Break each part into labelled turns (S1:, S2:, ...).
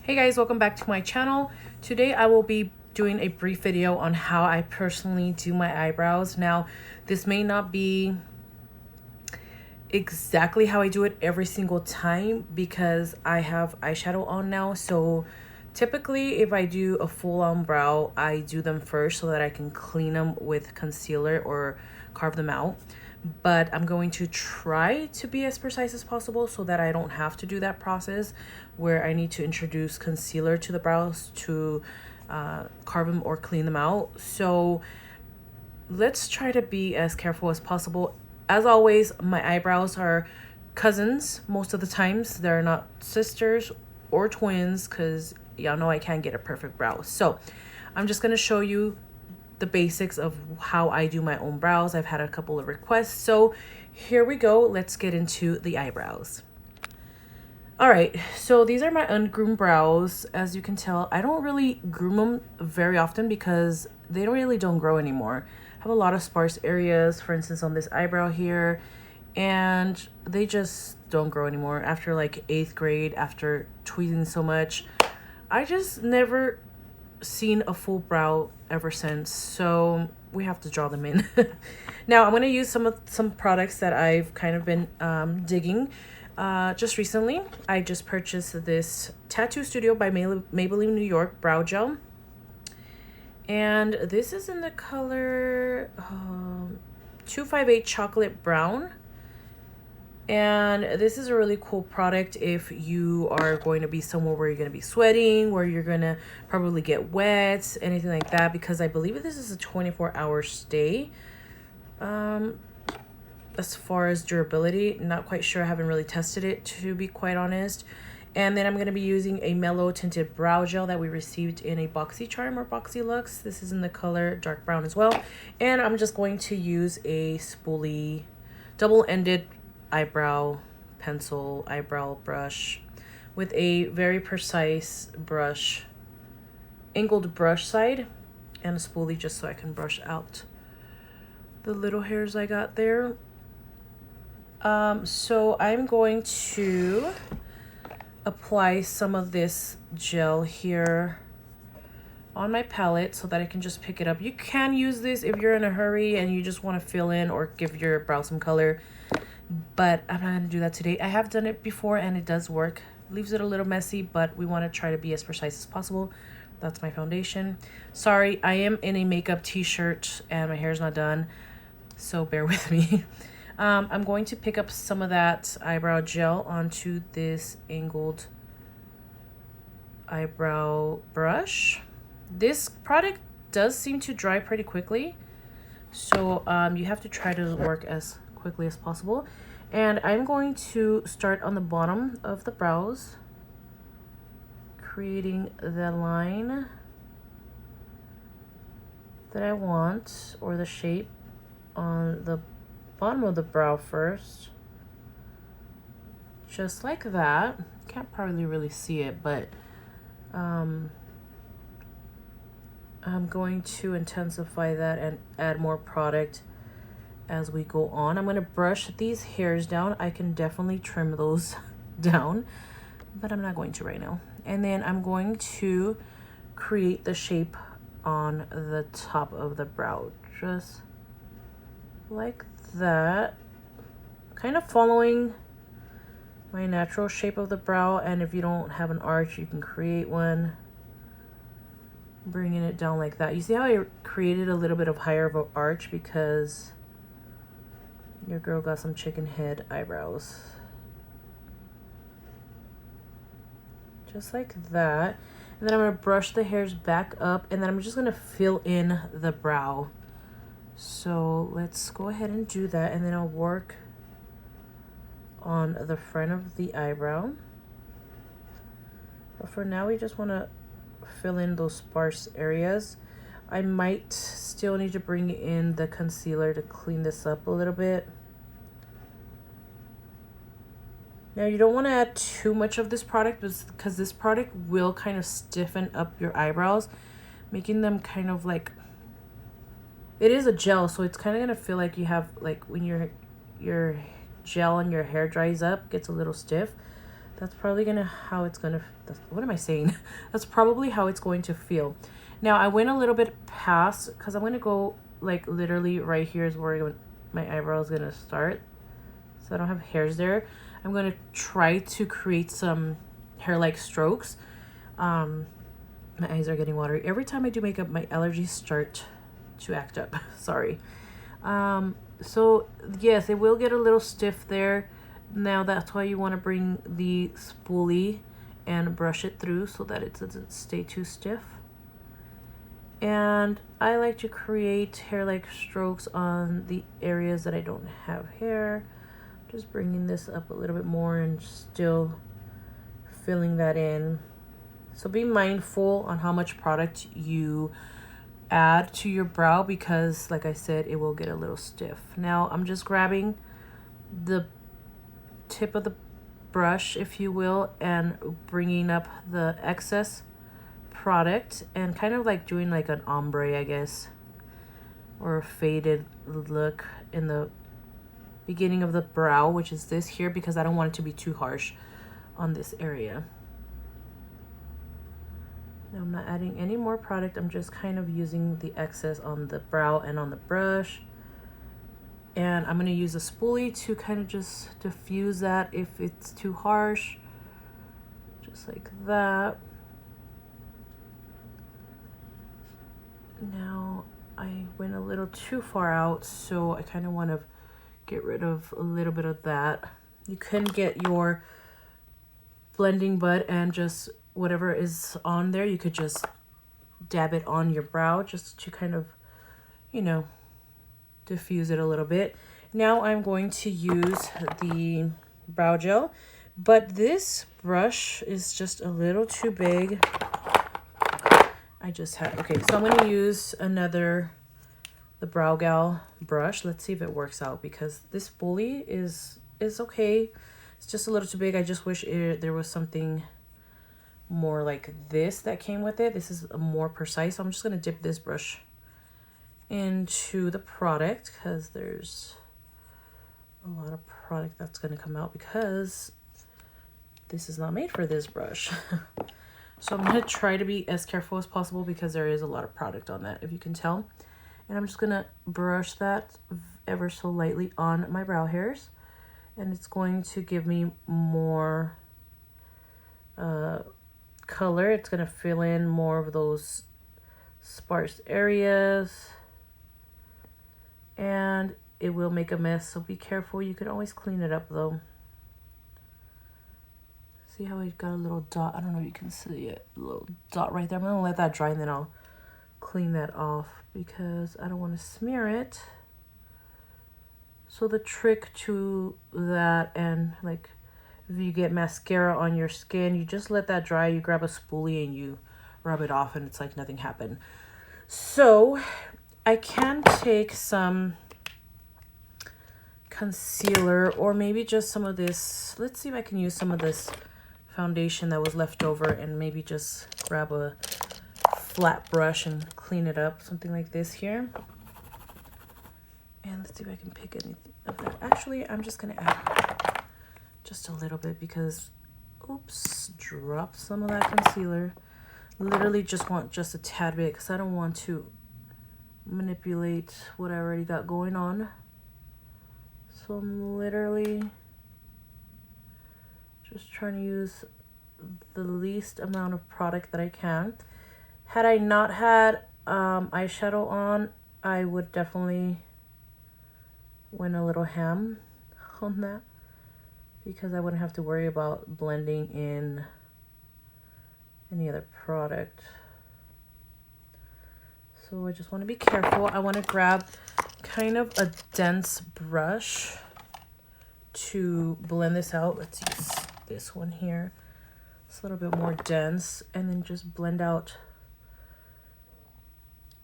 S1: Hey guys, welcome back to my channel. Today I will be doing a brief video on how I personally do my eyebrows. Now, this may not be exactly how I do it every single time because I have eyeshadow on now. So typically if I do a full-on brow, I do them first so that I can clean them with concealer or carve them out. But I'm going to try to be as precise as possible so that I don't have to do that process where I need to introduce concealer to the brows to carve them or clean them out. So let's try to be as careful as possible. As always, my eyebrows are cousins most of the times. They're not sisters or twins because y'all know I can't get a perfect brow. So I'm just going to show you the basics of how I do my own brows. I've had a couple of requests, so here we go. Let's get into the eyebrows. All right, so these are my ungroomed brows. As you can tell, I don't really groom them very often because they don't grow anymore. I have a lot of sparse areas, for instance, on this eyebrow here, and they just don't grow anymore. After like 8th grade, after tweezing so much, I just never seen a full brow ever since, so we have to draw them in. Now I'm going to use some products that I've kind of been digging just recently. I just purchased this Tattoo Studio by Maybelline New York brow gel, and this is in the color 258 chocolate brown. And this is a really cool product if you are going to be somewhere where you're going to be sweating, where you're going to probably get wet, anything like that, because I believe this is a 24-hour stay. As far as durability, not quite sure. I haven't really tested it, to be quite honest. And then I'm going to be using a mellow tinted brow gel that we received in a Boxycharm or Boxylux. This is in the color dark brown as well. And I'm just going to use a spoolie double-ended eyebrow pencil eyebrow brush with a very precise brush, angled brush side, and a spoolie just so I can brush out the little hairs I got there. So I'm going to apply some of this gel here on my palette so that I can just pick it up. You can use this if you're in a hurry and you just want to fill in or give your brow some color, but I'm not going to do that today. I have done it before and it does work. Leaves it a little messy, but we want to try to be as precise as possible. That's my foundation. Sorry, I am in a makeup t-shirt and my hair's not done, so bear with me. I'm going to pick up some of that eyebrow gel onto this angled eyebrow brush. This product does seem to dry pretty quickly, so you have to try to work as quickly as possible. And I'm going to start on the bottom of the brows, creating the line that I want, or the shape on the bottom of the brow first, just like that. Can't probably really see it, but I'm going to intensify that and add more product as we go on. I'm going to brush these hairs down. I can definitely trim those down, but I'm not going to right now. And then I'm going to create the shape on the top of the brow, just like that, kind of following my natural shape of the brow. And if you don't have an arch, you can create one, bringing it down like that. You see how I created a little bit of higher of an arch because your girl got some chicken head eyebrows. Just like that. And then I'm going to brush the hairs back up, and then I'm just going to fill in the brow. So let's go ahead and do that, and then I'll work on the front of the eyebrow. But for now, we just want to fill in those sparse areas. I might still need to bring in the concealer to clean this up a little bit. Now, you don't want to add too much of this product because this product will kind of stiffen up your eyebrows, making them kind of like, it is a gel, so it's kind of going to feel like you have, like when your gel and your hair dries up, gets a little stiff. That's probably how it's gonna, what am I saying? That's probably how it's going to feel. Now I went a little bit past, because I'm gonna go like literally right here is where my eyebrow is gonna start. So I don't have hairs there. I'm gonna try to create some hair-like strokes. My eyes are getting watery. Every time I do makeup, my allergies start to act up. Sorry. So yes, it will get a little stiff there. Now that's why you want to bring the spoolie and brush it through so that it doesn't stay too stiff. And I like to create hair-like strokes on the areas that I don't have hair. Just bringing this up a little bit more and still filling that in. So be mindful on how much product you add to your brow, because like I said, it will get a little stiff. Now I'm just grabbing the tip of the brush, if you will, and bringing up the excess product and kind of like doing like an ombre, I guess, or a faded look in the beginning of the brow, which is this here, because I don't want it to be too harsh on this area. Now I'm not adding any more product. I'm just kind of using the excess on the brow and on the brush. And I'm going to use a spoolie to kind of just diffuse that if it's too harsh. Just like that. Now I went a little too far out, so I kind of want to get rid of a little bit of that. You can get your blending bud and just whatever is on there, you could just dab it on your brow just to kind of, you know, diffuse it a little bit. Now I'm going to use the brow gel, but this brush is just a little too big. Okay, so I'm going to use the Brow Gal brush. Let's see if it works out, because this spoolie is okay. It's just a little too big. I just wish there was something more like this that came with it. This is more precise. So I'm just going to dip this brush into the product, because there's a lot of product that's going to come out, because this is not made for this brush. So I'm going to try to be as careful as possible, because there is a lot of product on that, if you can tell. And I'm just going to brush that ever so lightly on my brow hairs, and it's going to give me more color. It's going to fill in more of those sparse areas, and it will make a mess, so be careful. You can always clean it up though. See how I got a little dot? I don't know if you can see it, a little dot right there. I'm gonna let that dry and then I'll clean that off, because I don't want to smear it. So the trick to that, and like if you get mascara on your skin, you just let that dry, you grab a spoolie and you rub it off, and it's like nothing happened. So I can take some concealer, or maybe just some of this. Let's see if I can use some of this foundation that was left over, and maybe just grab a flat brush and clean it up, something like this here. And let's see if I can pick anything of that. Actually, I'm just gonna add just a little bit, because oops, drop some of that concealer. Literally just want just a tad bit, because I don't want to manipulate what I already got going on. So I'm literally just trying to use the least amount of product that I can. Had I not had eyeshadow on, I would definitely went a little ham on that, because I wouldn't have to worry about blending in any other product. So I just want to be careful. I want to grab kind of a dense brush to blend this out. Let's use this one here. It's a little bit more dense, and then just blend out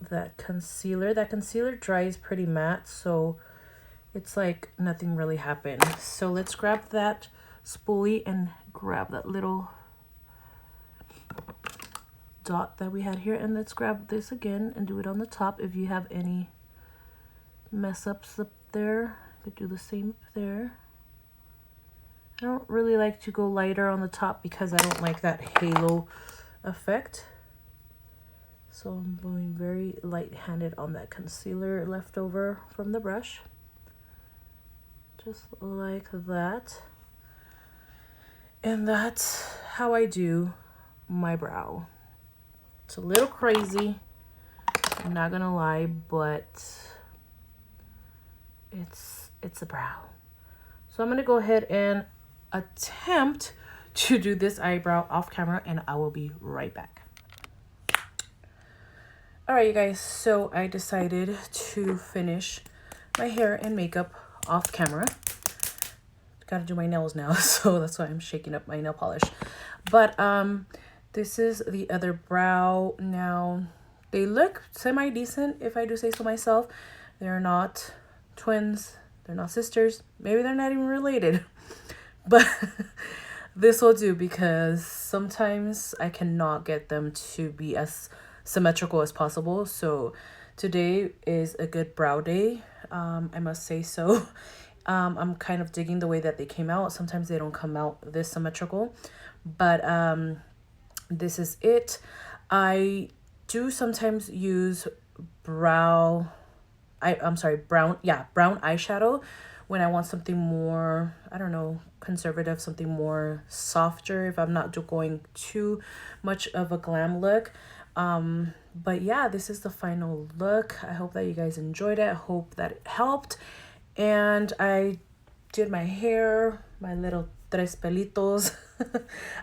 S1: that concealer. That concealer dries pretty matte, so it's like nothing really happened. So let's grab that spoolie and grab that little dot that we had here, and let's grab this again and do it on the top. If you have any mess ups up there, you could do the same up there. I don't really like to go lighter on the top because I don't like that halo effect. So I'm going very light-handed on that concealer left over from the brush. Just like that. And that's how I do my brow. It's a little crazy, I'm not gonna lie, but it's a brow. So I'm gonna go ahead and attempt to do this eyebrow off camera, and I will be right back. All right, you guys, so I decided to finish my hair and makeup off camera. Gotta do my nails now, so that's why I'm shaking up my nail polish. But this is the other brow. Now, they look semi-decent, if I do say so myself. They're not twins, they're not sisters, maybe they're not even related. But this will do because sometimes I cannot get them to be as symmetrical as possible. So today is a good brow day, I must say so. I'm kind of digging the way that they came out. Sometimes they don't come out this symmetrical, but this is it. I do sometimes use brown eyeshadow when I want something more, I don't know, conservative, something more softer if I'm not going too much of a glam look. But yeah, this is the final look. I hope that you guys enjoyed it. I hope that it helped. And I did my hair, my little tres pelitos.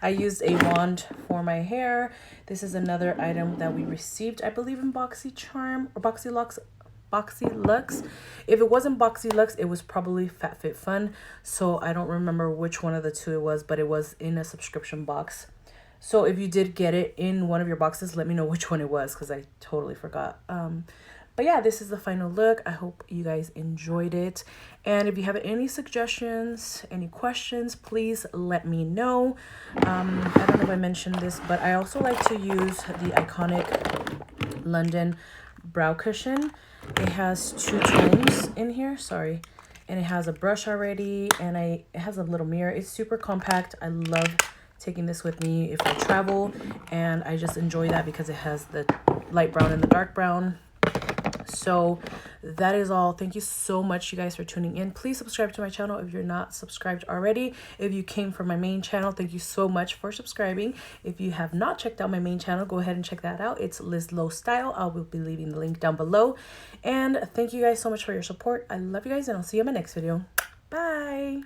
S1: I used a wand for my hair. This is another item that we received, I believe, in Boxycharm or Boxylux. If it wasn't Boxylux, it was probably FabFitFun. So I don't remember which one of the two it was, but it was in a subscription box. So if you did get it in one of your boxes, let me know which one it was because I totally forgot. But yeah, this is the final look. I hope you guys enjoyed it. And if you have any suggestions, any questions, please let me know. I don't know if I mentioned this, but I also like to use the iconic London brow cushion. It has 2 tones in here, sorry. And it has a brush already, and it has a little mirror. It's super compact. I love taking this with me if I travel, and I just enjoy that because it has the light brown and the dark brown. So that is all. Thank you so much, you guys, for tuning in. Please subscribe to my channel if you're not subscribed already. If you came from my main channel, thank you so much for subscribing. If you have not checked out my main channel, go ahead and check that out. It's LIZLO Style. I will be leaving the link down below. And thank you guys so much for your support. I love you guys, and I'll see you in my next video. Bye.